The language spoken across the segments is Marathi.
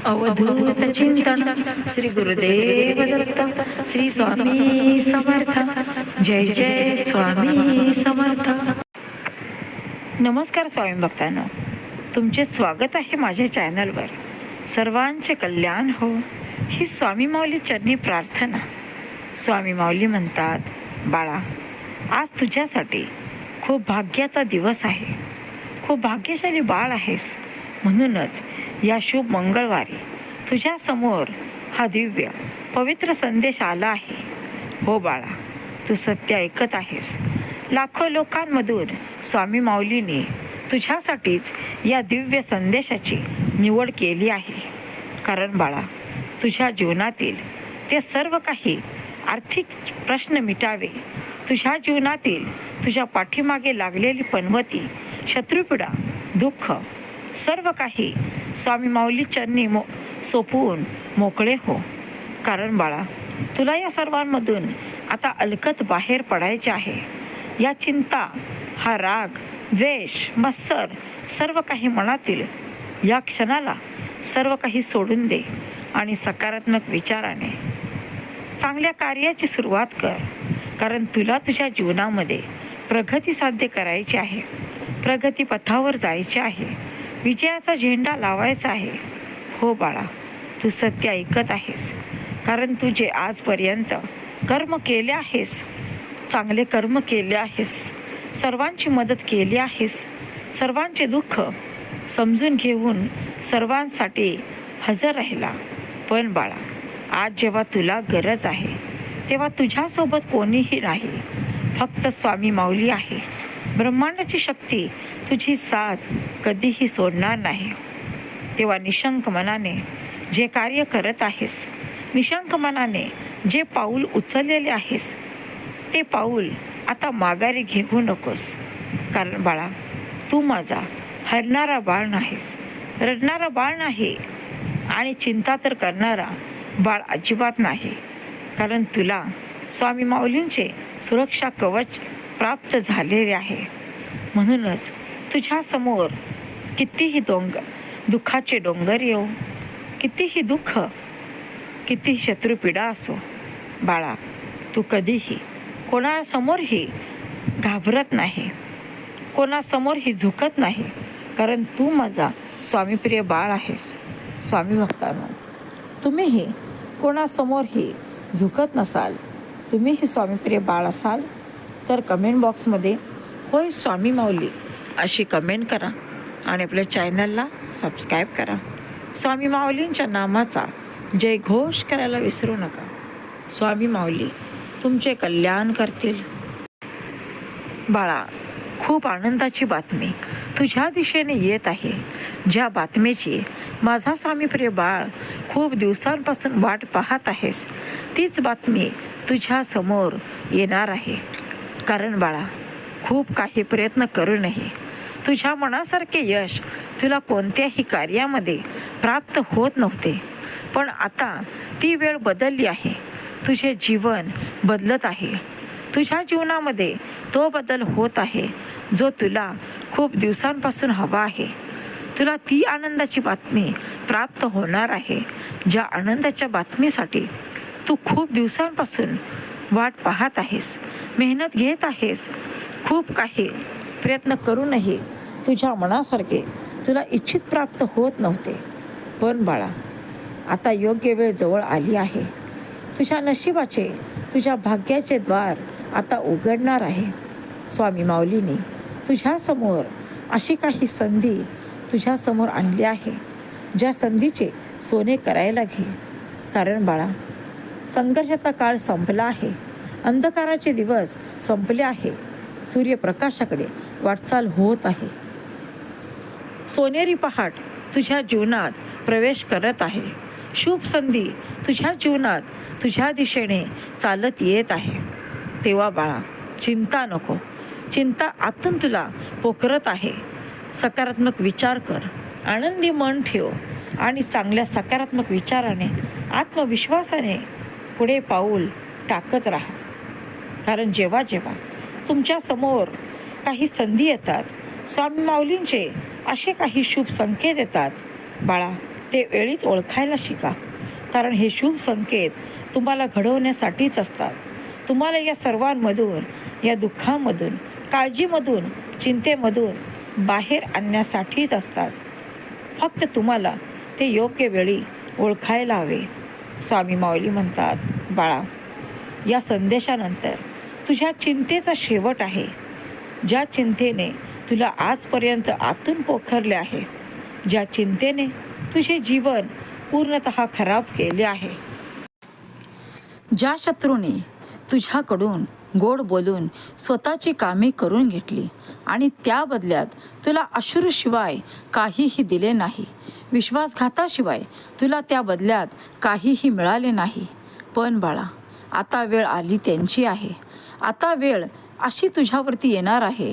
अवधूत चिंतन श्री गुरुदेव दत्त श्री स्वामी समर्थ. जय जय स्वामी समर्थ. नमस्कार स्वामी भक्तांनो, तुमचे स्वागत आहे माझ्या चॅनलवर. सर्वांचे कल्याण हो ही स्वामी माऊली चरणी प्रार्थना. स्वामी माऊली म्हणतात, बाळा, आज तुझ्यासाठी खूप भाग्याचा दिवस आहे. खूप भाग्यशाली बाळ आहेस. म्हणूनच या शुभ मंगळवारी तुझ्यासमोर हा दिव्य पवित्र संदेश आला आहे. हो बाळा, तू सत्य ऐकत आहेस. लाखो लोकांमधून स्वामी माऊलीने तुझ्यासाठीच या दिव्य संदेशाची निवड केली आहे. कारण बाळा, तुझ्या जीवनातील ते सर्व काही आर्थिक प्रश्न मिटावे, तुझ्या जीवनातील तुझ्या पाठीमागे लागलेली पनवती, शत्रुपीडा, दुःख सर्व काही स्वामी माऊली चरणी सोपवून मोकळे हो. कारण बाळा, तुला या सर्वांमधून आता अलगद बाहेर पडायचे आहे. या चिंता, हा राग, द्वेष, मत्सर सर्व काही मनातील या क्षणाला सर्व काही सोडून दे आणि सकारात्मक विचाराने चांगल्या कार्याची सुरुवात कर. कारण तुला तुझ्या जीवनामध्ये प्रगती साध्य करायची आहे. प्रगती पथावर जायचे आहे. विजयाचा झेंडा लावायचा आहे. हो बाळा, तू सत्य ऐकत आहेस. कारण तू जे आजपर्यंत कर्म केले आहेस, चांगले कर्म केले आहेस, सर्वांची मदत केली आहेस, सर्वांचे दुःख समजून घेऊन सर्वांसाठी हजर राहिला. पण बाळा, आज जेव्हा तुला गरज आहे तेव्हा तुझ्यासोबत कोणीही नाही. फक्त स्वामी माऊली आहे. ब्रह्मांडाची शक्ती तुझी साथ कधीही सोडणार नाही. तेव्हा निशंक मनाने जे कार्य करत आहेस, निशंक मनाने जे पाऊल उचललेले आहेस, ते पाऊल आता माघारी घेऊ नकोस. कारण बाळा, तू माझा हरणारा बाळ नाहीस, रडणारा बाळ नाही आणि चिंता तर करणारा बाळ अजिबात नाही. कारण तुला स्वामी माऊलींचे सुरक्षा कवच प्राप्त झालेले आहे. म्हणूनच तुझ्यासमोर कितीही दुःखाचे डोंगर येऊ, कितीही दुःख, कितीही शत्रुपीडा असो, बाळा, तू कधीही कोणासमोरही घाबरत नाही, कोणासमोरही झुकत नाही. कारण तू माझा स्वामीप्रिय बाळ आहेस. स्वामी भक्तांनो, तुम्हीही कोणासमोरही झुकत नसाल, तुम्हीही स्वामीप्रिय बाळ असाल तर कमेंट बॉक्समध्ये होय स्वामी माऊली अशी कमेंट करा आणि आपल्या चॅनलला सबस्क्राईब करा. स्वामी माऊलींच्या नामाचा जय घोष करायला विसरू नका. स्वामी माऊली तुमचे कल्याण करतील. बाळा, खूप आनंदाची बातमी तुझ्या दिशेने येत आहे. ज्या बातमीची माझा स्वामीप्रिय बाळ खूप दिवसांपासून वाट पाहत आहेस, तीच बातमी तुझ्या समोर येणार आहे. कारण बाळा, खूप काही प्रयत्न करूनही तुझ्या मनासारखे यश तुला कोणत्याही कार्यामध्ये प्राप्त होत नव्हते. पण आता ती वेळ बदलली आहे. तुझे जीवन बदलत आहे. तुझ्या जीवनामध्ये तो बदल होत आहे जो तुला खूप दिवसांपासून हवा आहे. तुला ती आनंदाची बातमी प्राप्त होणार आहे, ज्या आनंदाच्या बातमीसाठी तू खूप दिवसांपासून वाट पाहत आहेस, मेहनत घेत आहेस. खूप काही प्रयत्न करूनही तुझ्या मनासारखे तुला इच्छित प्राप्त होत नव्हते. पण बाळा, आता योग्य वेळ जवळ आली आहे. तुझ्या नशिबाचे, तुझ्या भाग्याचे द्वार आता उघडणार आहे. स्वामी माऊलीने तुझ्यासमोर अशी काही संधी तुझ्यासमोर आणली आहे, ज्या संधीचे सोने करायला घे. कारण बाळा, संघर्षाचा काळ संपला आहे. अंधकाराचे दिवस संपले आहे. सूर्यप्रकाशाकडे वाटचाल होत आहे. सोनेरी पहाट तुझ्या जीवनात प्रवेश करत आहे. शुभ संधी तुझ्या जीवनात तुझ्या दिशेने चालत येत आहे. तेव्हा बाळा, चिंता नको. चिंता आतून तुला पोखरत आहे. सकारात्मक विचार कर, आनंदी मन ठेव आणि चांगल्या सकारात्मक विचाराने, आत्मविश्वासाने पुढे पाऊल टाकत राहा. कारण जेव्हा जेव्हा तुमच्या समोर काही संधी येतात, स्वामी माऊलींचे असे काही शुभ संकेत येतात, बाळा, ते वेळीच ओळखायला शिका, कारण हे शुभ संकेत तुम्हाला घडवण्यासाठीच असतात. तुम्हाला या सर्वांमधून, या दुःखामधून, काळजीमधून, चिंतेमधून बाहेर आणण्यासाठीच असतात. फक्त तुम्हाला ते योग्य वेळी ओळखायला हवे. स्वामी माऊली म्हणतात, बाळा, या संदेशानंतर तुझ्या चिंतेचा शेवट आहे. ज्या चिंतेने तुला आजपर्यंत आतून पोखरले आहे, ज्या चिंतेने तुझे जीवन पूर्णतः खराब केले आहे, ज्या शत्रूने तुझ्याकडून गोड बोलून स्वतःची कामे करून घेतली आणि त्या बदल्यात तुला अश्रूशिवाय काहीही दिले नाही, विश्वासघाताशिवाय तुला त्या बदल्यात काहीही मिळाले नाही. पण बाळा, आता वेळ आली त्यांची आहे. आता वेळ अशी तुझ्यावरती येणार आहे,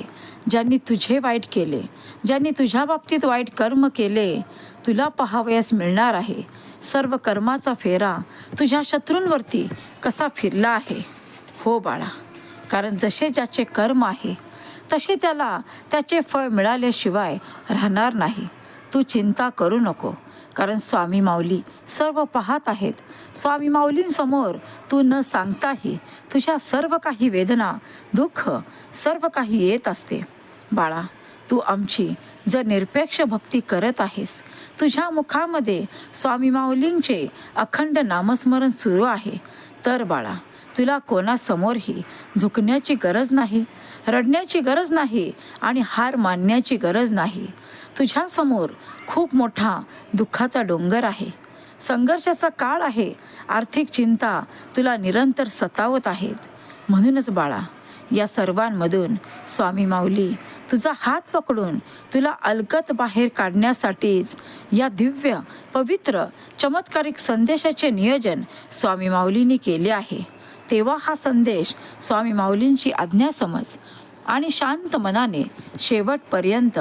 ज्यांनी तुझे वाईट केले, ज्यांनी तुझ्या बाबतीत वाईट कर्म केले, तुला पाहावयास मिळणार आहे सर्व कर्माचा फेरा तुझ्या शत्रूंवरती कसा फिरला आहे. हो बाळा, कारण जसे ज्याचे कर्म आहे तसे त्याला त्याचे फळ मिळाल्याशिवाय राहणार नाही. तू चिंता करू नको, कारण स्वामी माऊली सर्व पाहत आहेत. स्वामी माऊलींसमोर तू न सांगताही तुझ्या सर्व काही वेदना, दुःख सर्व काही येत असते. बाळा, तू आमची जर निरपेक्ष भक्ती करत आहेस, तुझ्या मुखामध्ये स्वामी माऊलींचे अखंड नामस्मरण सुरू आहे, तर बाळा, तुला कोणासमोरही झुकण्याची गरज नाही, रडण्याची गरज नाही आणि हार मानण्याची गरज नाही. तुझ्यासमोर खूप मोठा दुःखाचा डोंगर आहे, संघर्षाचा काळ आहे, आर्थिक चिंता तुला निरंतर सतावत आहेत. म्हणूनच बाळा, या सर्वांमधून स्वामी माऊली तुझा हात पकडून तुला अलगद बाहेर काढण्यासाठीच या दिव्य, पवित्र, चमत्कारिक संदेशाचे नियोजन स्वामी माऊलींनी केले आहे. तेव्हा हा संदेश स्वामी माऊलींची आज्ञा समज आणि शांत मनाने शेवटपर्यंत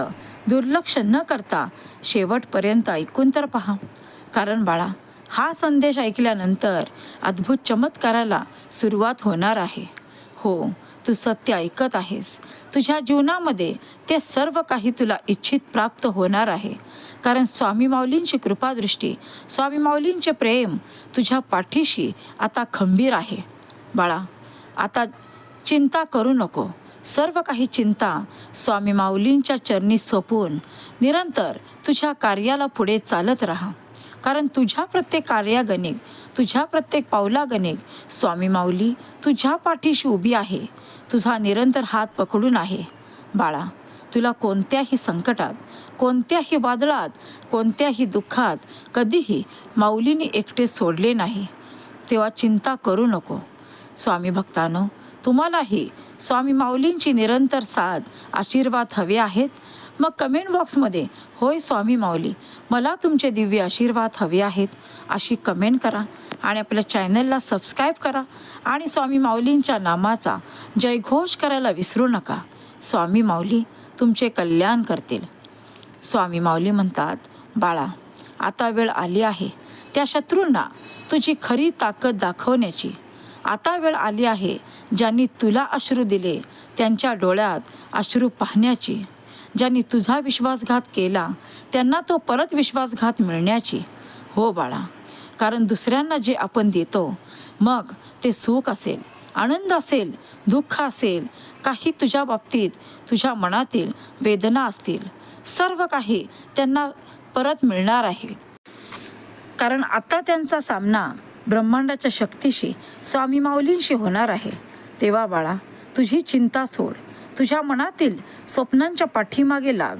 दुर्लक्ष न करता शेवटपर्यंत ऐकून तर पहा. कारण बाळा, हा संदेश ऐकल्यानंतर अद्भुत चमत्काराला सुरुवात होणार आहे. हो, तू सत्य ऐकत आहेस. तुझ्या जीवनामध्ये ते सर्व काही तुला इच्छित प्राप्त होणार आहे. कारण स्वामी माऊलींची कृपादृष्टी, स्वामी माऊलींचे प्रेम तुझ्या पाठीशी आता खंबीर आहे. बाळा, आता चिंता करू नको. सर्व काही चिंता स्वामी माऊलींच्या चरणी सोपवून निरंतर तुझ्या कार्याला पुढे चालत राहा. कारण तुझ्या प्रत्येक कार्यागणिक, तुझ्या प्रत्येक पावलागणिक स्वामी माऊली तुझ्या पाठीशी उभी आहे, तुझा निरंतर हात पकडून आहे. बाळा, तुला कोणत्याही संकटात, कोणत्याही वादळात, कोणत्याही दुःखात कधीही माऊलींनी एकटे सोडले नाही. तेव्हा चिंता करू नको. स्वामी भक्तांनो, तुम्हालाही स्वामी माऊलींची निरंतर साथ, आशीर्वाद हवे आहेत? मग कमेंट बॉक्समध्ये होय स्वामी माऊली, मला तुमचे दिव्य आशीर्वाद हवे आहेत अशी कमेंट करा आणि आपल्या चॅनलला सबस्क्राईब करा आणि स्वामी माऊलींच्या नामाचा जयघोष करायला विसरू नका. स्वामी माऊली तुमचे कल्याण करतील. स्वामी माऊली म्हणतात, बाळा, आता वेळ आली आहे त्या शत्रूंना तुझी खरी ताकद दाखवण्याची. आता वेळ आली आहे ज्यांनी तुला अश्रू दिले त्यांच्या डोळ्यात अश्रू पाहण्याची. ज्यांनी तुझा विश्वासघात केला त्यांना तो परत विश्वासघात मिळण्याची. हो बाळा, कारण दुसऱ्यांना जे आपण देतो, मग ते सुख असेल, आनंद असेल, दुःख असेल, काही तुझ्या बाबतीत तुझ्या मनातील वेदना असतील, सर्व काही त्यांना परत मिळणार आहे. कारण आता त्यांचा सामना ब्रह्मांडाच्या शक्तीशी, स्वामी माऊलींशी होणार आहे. तेव्हा बाळा, तुझी चिंता सोड. तुझ्या मनातील स्वप्नांच्या पाठीमागे लाग.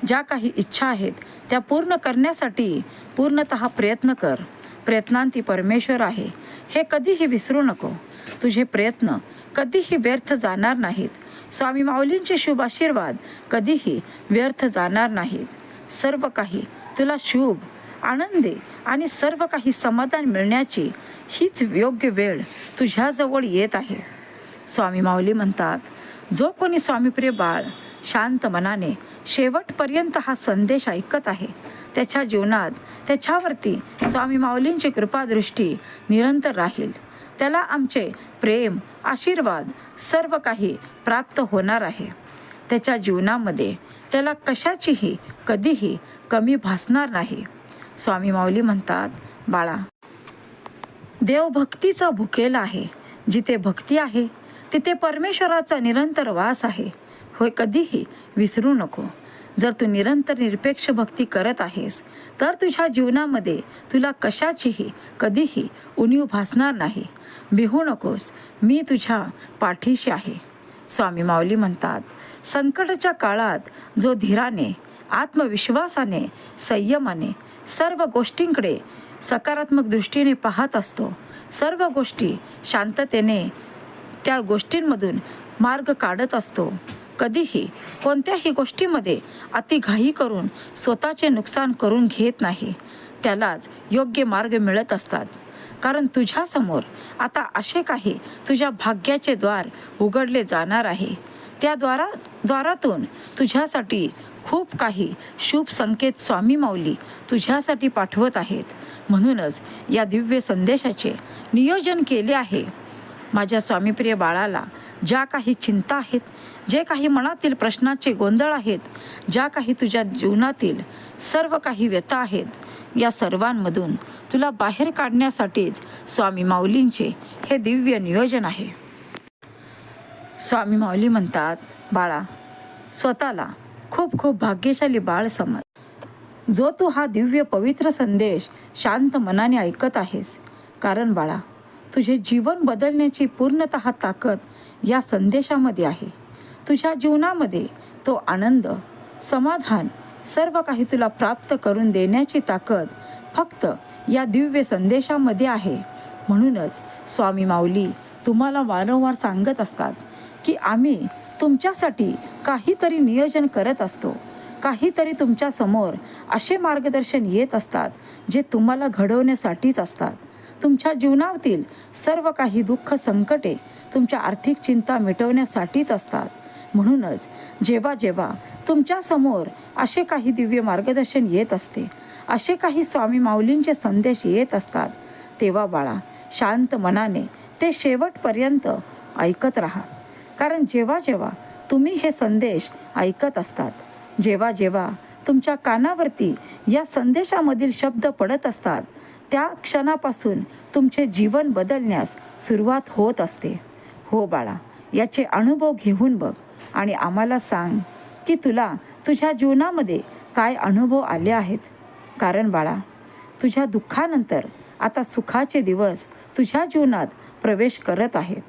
ज्या काही इच्छा आहेत त्या पूर्ण करण्यासाठी पूर्णतः प्रयत्न कर. प्रयत्नांती परमेश्वर आहे हे कधीही विसरू नको. तुझे प्रयत्न कधीही व्यर्थ जाणार नाहीत. स्वामी माऊलींचे शुभ आशीर्वाद कधीही व्यर्थ जाणार नाहीत. सर्व काही तुला शुभ, आनंदी आणि सर्व काही समाधान मिळण्याची हीच योग्य वेळ तुझ्याजवळ येत आहे. स्वामी माऊली म्हणतात, जो कोणी स्वामीप्रिय बाळ शांत मनाने शेवटपर्यंत हा संदेश ऐकत आहे, त्याच्या जीवनात त्याच्यावरती स्वामी माऊलींची कृपादृष्टी निरंतर राहील. त्याला आमचे प्रेम, आशीर्वाद सर्व काही प्राप्त होणार आहे. त्याच्या जीवनामध्ये त्याला कशाचीही कधीही कमी भासणार नाही. स्वामी माऊली म्हणतात, बाळा, देव भक्तीचा भुकेला आहे. जिथे भक्ती आहे तिथे परमेश्वराचा निरंतर वास आहे. होय, कधीही विसरू नको. जर तू निरंतर निरपेक्ष भक्ती करत आहेस तर तुझ्या जीवनामध्ये तुला कशाचीही कधीही उणीव भासणार नाही. भिवू नकोस, मी तुझ्या पाठीशी आहे. स्वामी माऊली म्हणतात, संकटाच्या काळात जो धीराने, आत्मविश्वासाने, संयमाने सर्व गोष्टींकडे सकारात्मक दृष्टीने पाहत असतो, सर्व गोष्टी शांततेने त्या गोष्टींमधून मार्ग काढत असतो, कधीही कोणत्याही गोष्टीमध्ये अतिघाई करून स्वतःचे नुकसान करून घेत नाही, त्यालाच योग्य मार्ग मिळत असतात. कारण तुझ्यासमोर आता असे काही तुझ्या भाग्याचे द्वार उघडले जाणार आहे. त्या द्वारातून तुझ्यासाठी खूप काही शुभ संकेत स्वामी माऊली तुझ्यासाठी पाठवत आहेत. म्हणूनच या दिव्य संदेशाचे नियोजन केले आहे. माझ्या स्वामीप्रिय बाळाला ज्या काही चिंता आहेत, जे काही मनातील प्रश्नाचे गोंधळ आहेत, ज्या काही तुझ्या जीवनातील सर्व काही व्यथा आहेत, या सर्वांमधून तुला बाहेर काढण्यासाठीच स्वामी माऊलींचे हे दिव्य नियोजन आहे. स्वामी माऊली म्हणतात, बाळा, स्वतःला खूप खूप भाग्यशाली बाळ समज. जो तू हा दिव्य पवित्र संदेश शांत मनाने ऐकत आहेस. कारण बाळा, तुझे जीवन बदलण्याची पूर्णतः ताकद या संदेशामध्ये आहे. तुझ्या जीवनामध्ये तो आनंद, समाधान सर्व काही तुला प्राप्त करून देण्याची ताकद फक्त या दिव्य संदेशामध्ये आहे. म्हणूनच स्वामी माऊली तुम्हाला वारंवार सांगत असतात की आम्ही तुमच्यासाठी काहीतरी नियोजन करत असतो. काहीतरी तुमच्या समोर असे मार्गदर्शन येत असतात जे तुम्हाला घडवण्यासाठीच असतात. तुमच्या जीवनातील सर्व काही दुःख, संकटे तुमच्या आर्थिक चिंता मिटवण्यासाठीच असतात. म्हणूनच जेव्हा जेव्हा तुमच्या समोर असे काही दिव्य मार्गदर्शन येत असते, असे काही स्वामी माऊलींचे संदेश येत असतात, तेव्हा बाळा, शांत मनाने ते शेवटपर्यंत ऐकत राहा. कारण जेव्हा जेव्हा तुम्ही हे संदेश ऐकत असतात, जेव्हा जेव्हा तुमच्या कानावरती या संदेशामधील शब्द पडत असतात, त्या क्षणापासून तुमचे जीवन बदलण्यास सुरुवात होत असते. हो बाळा, याचे अनुभव घेऊन बघ आणि आम्हाला सांग की तुला तुझ्या जीवनामध्ये काय अनुभव आले आहेत. कारण बाळा, तुझ्या दुःखानंतर आता सुखाचे दिवस तुझ्या जीवनात प्रवेश करत आहेत.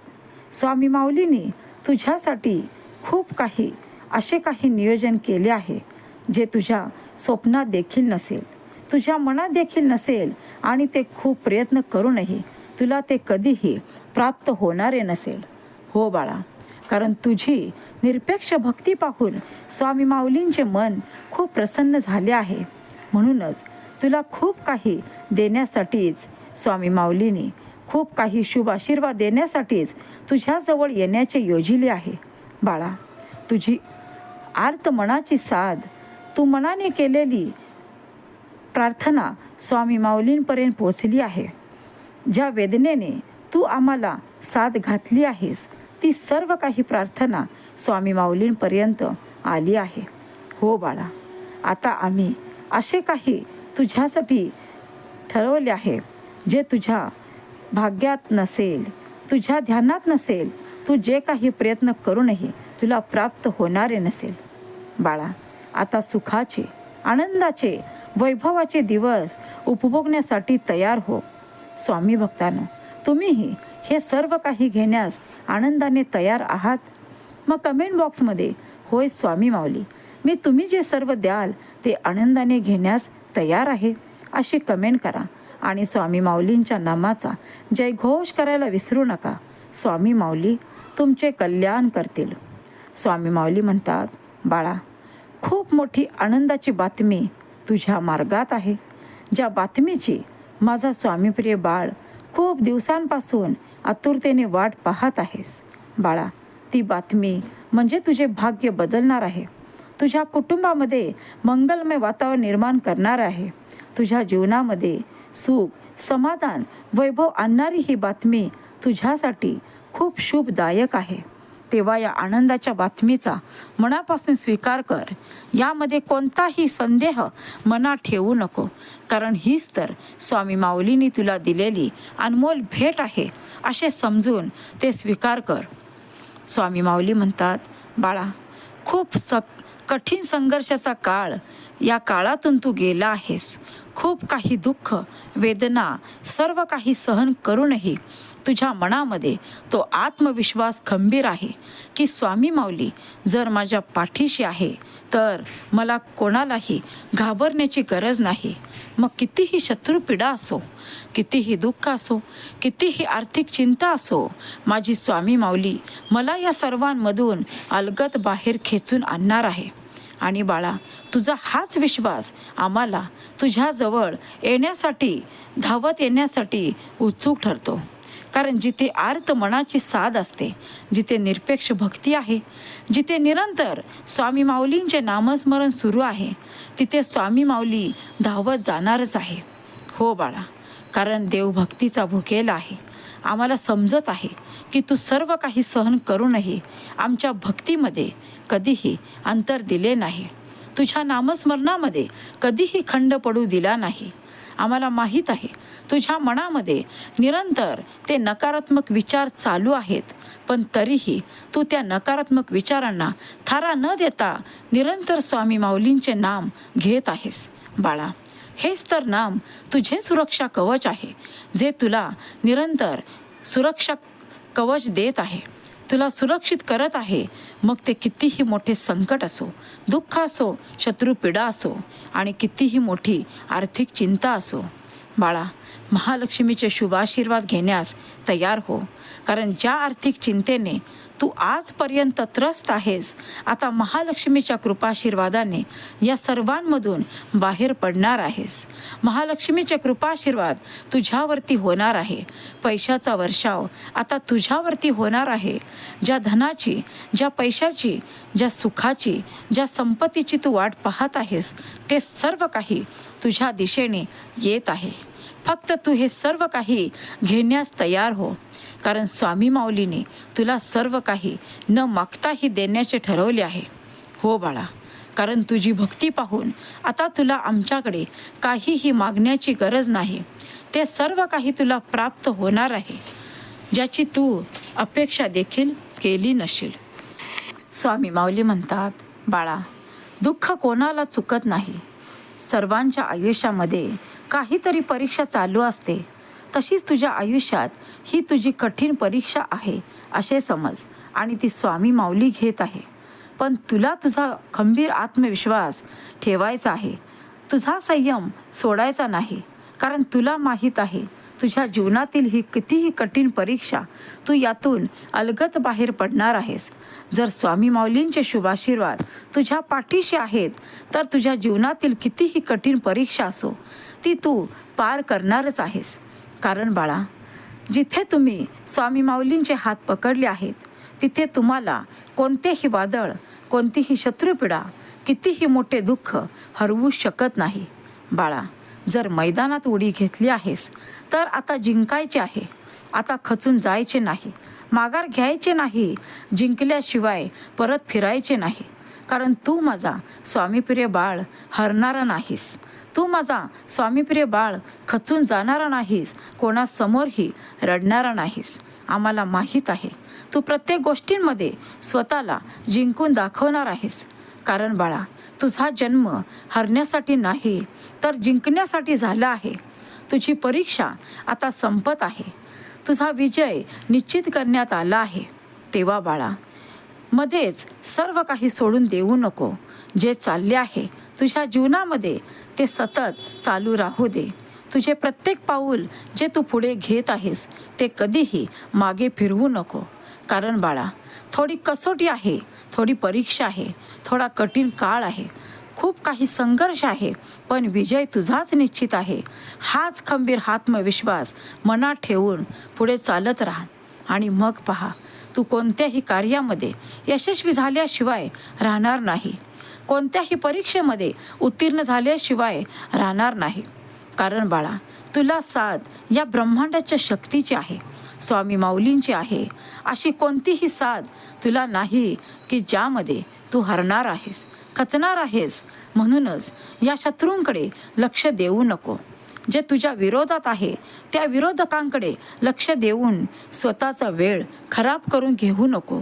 स्वामी माऊलींनी तुझ्यासाठी खूप काही असे काही नियोजन केले आहे जे तुझ्या स्वप्नात देखील नसेल, तुझ्या मनात देखील नसेल आणि ते खूप प्रयत्न करूनही तुला ते कधीही प्राप्त होणारे नसेल. हो बाळा, कारण तुझी निरपेक्ष भक्ती पाहून स्वामी माऊलींचे मन खूप प्रसन्न झाले आहे. म्हणूनच तुला खूप काही देण्यासाठीच स्वामी माऊलींनी खूप काही शुभ आशीर्वाद देण्यासाठीच तुझ्याजवळ येण्याचे योजिले आहे. बाळा, तुझी आर्त मनाची साध, तू मनाने केलेली प्रार्थना स्वामी माऊलींपर्यंत पोचली आहे. ज्या वेदनेने तू आम्हाला साथ घातली आहेस, ती सर्व काही प्रार्थना स्वामी माऊलींपर्यंत आली आहे. हो बाळा, आता आम्ही असे काही तुझ्यासाठी ठरवले आहे जे तुझ्या भाग्यात नसेल, तुझ्या ध्यानात नसेल, तू जे काही प्रयत्न करूनही तुला प्राप्त होणारे नसेल. बाळा, आता सुखाचे, आनंदाचे, वैभवाचे दिवस उपभोगण्यासाठी तयार हो. स्वामी भक्तांनो, तुम्हीही हे सर्व काही घेण्यास आनंदाने तयार आहात? मग कमेंट बॉक्समध्ये होय स्वामी माऊली, मी तुम्ही जे सर्व द्याल ते आनंदाने घेण्यास तयार आहे अशी कमेंट करा आणि स्वामी माऊलींच्या नामाचा जयघोष करायला विसरू नका. स्वामी माऊली तुमचे कल्याण करतील. स्वामी माऊली म्हणतात, बाळा, खूप मोठी आनंदाची बातमी तुझ्या मार्गात आहे. ज्या बातमीची माझा स्वामीप्रिय बाळ खूप दिवसांपासून आतुरतेने वाट पाहत आहेस. बाळा, ती बातमी म्हणजे तुझे भाग्य बदलणार आहे. तुझ्या कुटुंबामध्ये मंगलमय वातावरण निर्माण करणार आहे. तुझ्या जीवनामध्ये सुख, समाधान, वैभव आणणारी ही बातमी तुझ्यासाठी खूप शुभदायक आहे. तेव्हा या आनंदाच्या बातमीचा मनापासून स्वीकार कर. यामध्ये कोणताही संदेह मनात ठेवू नको, कारण हीच तर स्वामी माऊलींनी तुला दिलेली अनमोल भेट आहे असे समजून ते स्वीकार कर. स्वामी माऊली म्हणतात, बाळा, खूप कठीण संघर्षाचा काळ या काळातून तू गेला आहेस. खूप काही दुःख, वेदना सर्व काही सहन करूनही तुझ्या मनामध्ये तो आत्मविश्वास खंबीर आहे की स्वामी माऊली जर माझ्या पाठीशी आहे तर मला कोणालाही घाबरण्याची गरज नाही. मग कितीही शत्रुपीडा असो, कितीही दुःख असो, कितीही आर्थिक चिंता असो, माझी स्वामी माऊली मला या सर्वांमधून अलगद बाहेर खेचून आणणार आहे. आणि बाळा, तुझा हाच विश्वास आम्हाला तुझ्याजवळ येण्यासाठी, धावत येण्यासाठी उत्सुक ठरतो. कारण जिथे आर्त मनाची साध असते, जिथे निरपेक्ष भक्ती आहे, जिथे निरंतर स्वामी माऊलींचे नामस्मरण सुरू आहे, तिथे स्वामी माऊली धावत जाणारच आहे. हो बाळा, कारण देवभक्तीचा भुकेला आहे. आम्हाला समजत आहे की तू सर्व काही सहन करूनही आमच्या भक्तीमध्ये कधीही अंतर दिले नाही. तुझ्या नामस्मरणामध्ये कधीही खंड पडू दिला नाही. आम्हाला माहीत आहे तुझ्या मनामध्ये निरंतर ते नकारात्मक विचार चालू आहेत, पण तरीही तू त्या नकारात्मक विचारांना थारा न देता निरंतर स्वामी माऊलींचे नाम घेत आहेस. बाळा, हेच तर नाम तुझे सुरक्षा कवच आहे, जे तुला निरंतर सुरक्षा कवच देत आहे, तुला सुरक्षित करत आहे. मग ते कितीही मोठे संकट असो, दुःख असो, शत्रुपीडा असो आणि कितीही मोठी आर्थिक चिंता असो. बाळा, महालक्ष्मीचे शुभाशीर्वाद घेण्यास तयार हो, कारण ज्या आर्थिक चिंतेने तू आजपर्यंत त्रस्त आहेस, आता महालक्ष्मीच्या कृपाशीर्वादाने या सर्वांमधून बाहेर पडणार आहेस. महालक्ष्मीचे कृपाशीर्वाद तुझ्यावरती होणार आहे. पैशाचा वर्षाव आता तुझ्यावरती होणार आहे. ज्या धनाची, ज्या पैशाची, ज्या सुखाची, ज्या संपत्तीची तू वाट पाहत आहेस, ते सर्व काही तुझ्या दिशेने येत आहे. फक्त तू हे सर्व काही घेण्यास तयार हो, कारण स्वामी माऊलीने तुला सर्व काही न मागताही देण्याचे ठरवले आहे. हो बाळा, कारण तुझी भक्ती पाहून आता तुला आमच्याकडे काहीही मागण्याची गरज नाही. ते सर्व काही तुला प्राप्त होणार आहे, ज्याची तू अपेक्षा देखील केली नशील. स्वामी माऊली म्हणतात, बाळा, दुःख कोणाला चुकत नाही. सर्वांच्या आयुष्यामध्ये काहीतरी परीक्षा चालू असते. तशीच तुझ्या आयुष्यात ही तुझी कठीण परीक्षा आहे असे समज, आणि ती स्वामी माऊली घेत आहे. पण तुला तुझा खंबीर आत्मविश्वास ठेवायचा आहे. तुझा संयम सोडायचा नाही, कारण तुला माहीत आहे तुझ्या जीवनातील ही कितीही कठीण परीक्षा तू यातून अलगद बाहेर पडणार आहेस. जर स्वामी माऊलींचे शुभाशीर्वाद तुझ्या पाठीशी आहेत, तर तुझ्या जीवनातील कितीही कठीण परीक्षा असो, ती तू पार करणारच आहेस. कारण बाळा, जिथे तुम्ही स्वामी माऊलींचे हात पकडले आहेत, तिथे तुम्हाला कोणतेही वादळ, कोणतीही शत्रुपीडा, कितीही मोठे दुःख हरवू शकत नाही. बाळा, जर मैदानात उडी घेतली आहेस, तर आता जिंकायचे आहे. आता खचून जायचे नाही, माघार घ्यायचे नाही, जिंकल्याशिवाय परत फिरायचे नाही. कारण तू माझा स्वामीप्रिय बाळ हरणारा नाहीस. तू माझा स्वामीप्रिय बाळ खचून जाणारा नाहीस, कोणासमोरही रडणारा नाहीस. आम्हाला माहीत आहे तू प्रत्येक गोष्टींमध्ये स्वतःला जिंकून दाखवणार आहेस. कारण बाळा, तुझा जन्म हरण्यासाठी नाही, तर जिंकण्यासाठी झाला आहे. तुझी परीक्षा आता संपत आहे. तुझा विजय निश्चित करण्यात आला आहे. तेव्हा बाळा, मध्येच सर्व काही सोडून देऊ नको. जे चालले आहे तुझ्या जीवनामध्ये ते सतत चालू राहू दे. तुझे प्रत्येक पाऊल जे तू पुढे घेत आहेस, ते कधीही मागे फिरवू नको. कारण बाळा, थोडी कसोटी आहे, थोडी परीक्षा आहे, थोडा कठीण काळ आहे, खूप काही संघर्ष आहे, पण विजय तुझाच निश्चित आहे. हाच खंबीर आत्मविश्वास मनात ठेवून पुढे चालत राहा. आणि मग पहा, तू कोणत्याही कार्यामध्ये यशस्वी झाल्याशिवाय राहणार नाही. कोणत्याही परीक्षेमध्ये उत्तीर्ण झाल्याशिवाय राहणार नाही. कारण बाळा, तुला साथ या ब्रह्मांडाच्या शक्तीची आहे. स्वामी माऊलींची आहे. अशी कोणतीही साथ तुला नाही की ज्यामध्ये तू हरणार आहेस, खचणार आहेस. म्हणूनच या शत्रूंकडे लक्ष देऊ नको. जे तुझ्या विरोधात आहे त्या विरोधकांकडे लक्ष देऊन स्वतःचा वेळ खराब करून घेऊ नको.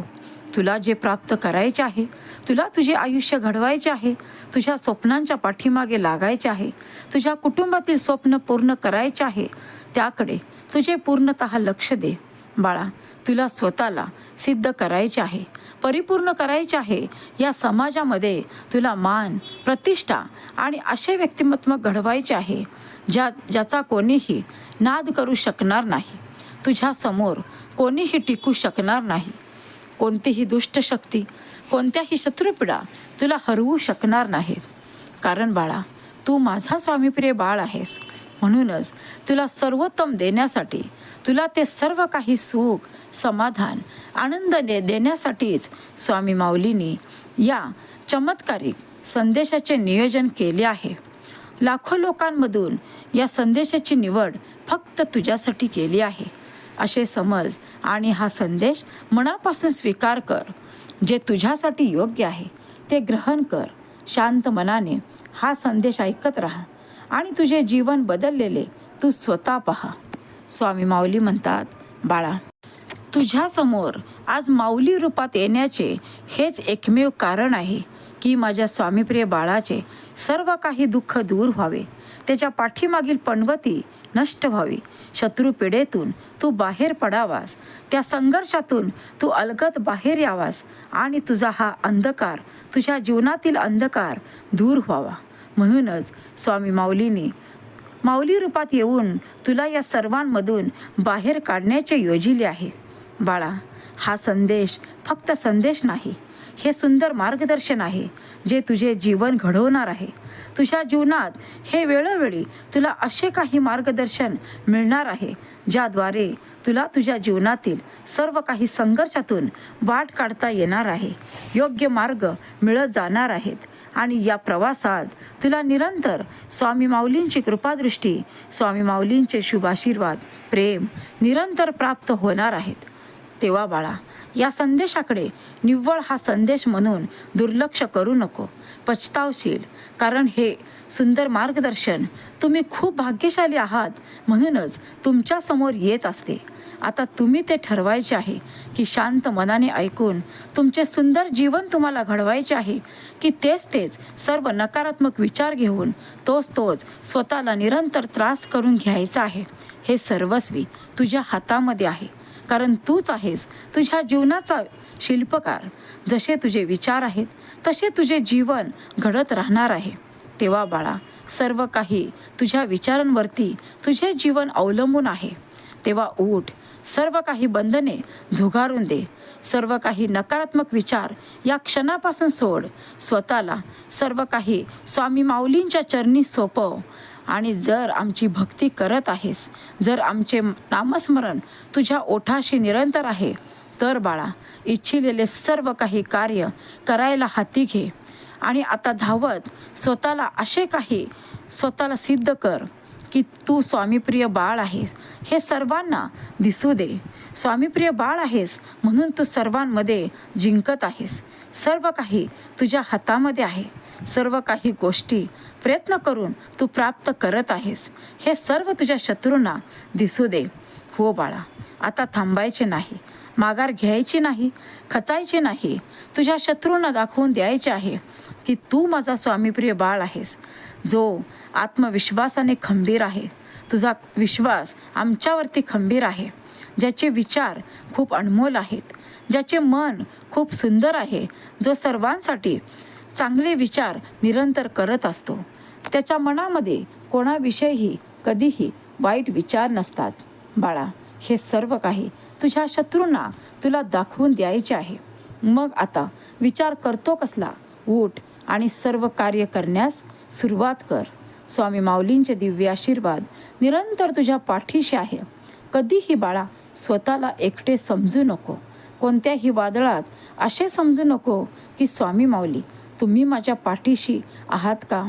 तुला जे प्राप्त करायचे आहे, तुला तुझे आयुष्य घडवायचे आहे, तुझ्या स्वप्नांच्या पाठीमागे लागायचे आहे, तुझ्या कुटुंबातील स्वप्न पूर्ण करायचे आहे, त्याकडे तुझे पूर्णतः लक्ष दे. बाळा, तुला स्वतःला सिद्ध करायचे आहे, परिपूर्ण करायचे आहे. या समाजामध्ये तुला मान, प्रतिष्ठा आणि असे व्यक्तिमत्व घडवायचे आहे ज्याचा कोणीही नाद करू शकणार नाही. तुझ्या समोर कोणीही टिकू शकणार नाही. कोणतीही दुष्ट शक्ती, कोणत्याही शत्रुपीडा तुला हरवू शकणार नाहीत. कारण बाळा, तू माझा स्वामीप्रिय बाळ आहेस. म्हणूनच तुला सर्वोत्तम देण्यासाठी, तुला ते सर्व काही सुख, समाधान, आनंद देण्यासाठीच स्वामी माऊलींनी या चमत्कारिक संदेशाचे नियोजन केले आहे. लाखो लोकांमधून या संदेशाची निवड फक्त तुझ्यासाठी केली आहे असे समज आणि हा संदेश मनापासून स्वीकार कर. जे तुझ्यासाठी योग्य आहे ते ग्रहण कर. शांत मनाने हा संदेश ऐकत राहा आणि तुझे जीवन बदललेले तू स्वतः पहा. स्वामी माऊली म्हणतात, बाळा, तुझ्यासमोर आज माऊली रूपात येण्याचे हेच एकमेव कारण आहे की माझ्या स्वामीप्रिय बाळाचे सर्व काही दुःख दूर व्हावे, त्याच्या पाठीमागील पणवती नष्ट व्हावी, शत्रुपीडेतून तू बाहेर पडावास, त्या संघर्षातून तू अलगद बाहेर यावास आणि तुझा हा अंधकार, तुझ्या जीवनातील अंधकार दूर व्हावा. म्हणूनच स्वामी माऊलींनी माऊली रूपात येऊन तुला या सर्वांमधून बाहेर काढण्याचे योजिले आहे. बाळा, हा संदेश फक्त संदेश नाही, हे सुंदर मार्गदर्शन आहे जे तुझे जीवन घडवणार आहे. तुझ्या जीवनात हे वेळोवेळी तुला असे काही मार्गदर्शन मिळणार आहे ज्याद्वारे तुला तुझ्या जीवनातील सर्व काही संघर्षातून वाट काढता येणार आहे. योग्य मार्ग मिळत जाणार आहेत आणि या प्रवासात तुला निरंतर स्वामी माऊलींची कृपादृष्टी, स्वामी माऊलींचे शुभाशीर्वाद, प्रेम निरंतर प्राप्त होणार आहेत. तेव्हा बाळा, या संदेशाकडे निव्वळ हा संदेश म्हणून दुर्लक्ष करू नको. पछतावशील, कारण हे सुंदर मार्गदर्शन तुम्ही खूप भाग्यशाली आहात म्हणूनच तुमच्या समोर येत असते. आता तुम्ही ते ठरवायचे आहे की शांत मनाने ऐकून तुमचे सुंदर जीवन तुम्हाला घडवायचे आहे की तेच सर्व नकारात्मक विचार घेऊन तोच स्वतःला निरंतर त्रास करून घ्यायचा आहे. हे सर्वस्वी तुझ्या हातामध्ये आहे, कारण तूच आहेस तुझ्या जीवनाचा शिल्पकार. जसे तुझे विचार आहेत तसे तुझे जीवन घडत राहणार आहे. तेव्हा बाळा, सर्व काही तुझ्या विचारांवरती तुझे जीवन अवलंबून आहे. तेव्हा उठ, सर्व काही बंधने झुगारून दे, सर्व काही नकारात्मक विचार या क्षणापासून सोड. स्वतःला सर्व काही स्वामी माऊलींच्या चरणी सोपव. आणि जर आमची भक्ती करत आहेस, जर आमचे नामस्मरण तुझ्या ओठाशी निरंतर आहे, तर बाळा, इच्छिलेले सर्व काही कार्य करायला हाती घे. आणि आता धावत स्वतःला सिद्ध कर की तू स्वामीप्रिय बाळ आहेस. हे सर्वांना दिसू दे. स्वामीप्रिय बाळ आहेस म्हणून तू सर्वांमध्ये जिंकत आहेस. सर्व काही तुझ्या हातामध्ये आहे. सर्व काही गोष्टी प्रयत्न करून तू प्राप्त करत आहेस. हे सर्व तुझ्या शत्रूंना दिसू दे. हो बाळा, आता थांबायचे नाही, माघार घ्यायची नाही, खचायची नाही. तुझ्या शत्रूंना दाखवून द्यायचे आहे की तू माझा स्वामीप्रिय बाळ आहेस, जो आत्मविश्वासाने खंबीर आहे. तुझा विश्वास आमच्यावरती खंबीर आहे, ज्याचे विचार खूप अनमोल आहेत, ज्याचे मन खूप सुंदर आहे, जो सर्वांसाठी चांगले विचार निरंतर करत असतो. त्याच्या मनामध्ये कोणाविषयीही कधीही वाईट विचार नसतात. बाळा, हे सर्व काही तुझ्या शत्रूंना तुला दाखवून द्यायचे आहे. मग आता विचार करतो कसला? उठ आणि सर्व कार्य करण्यास सुरुवात कर. स्वामी माऊलींचे दिव्य आशीर्वाद निरंतर तुझ्या पाठीशी आहे. कधीही बाळा स्वतःला एकटे समजू नको. कोणत्याही वादळात असे समजू नको की स्वामी माऊली तुम्ही माझ्या पाठीशी आहात का?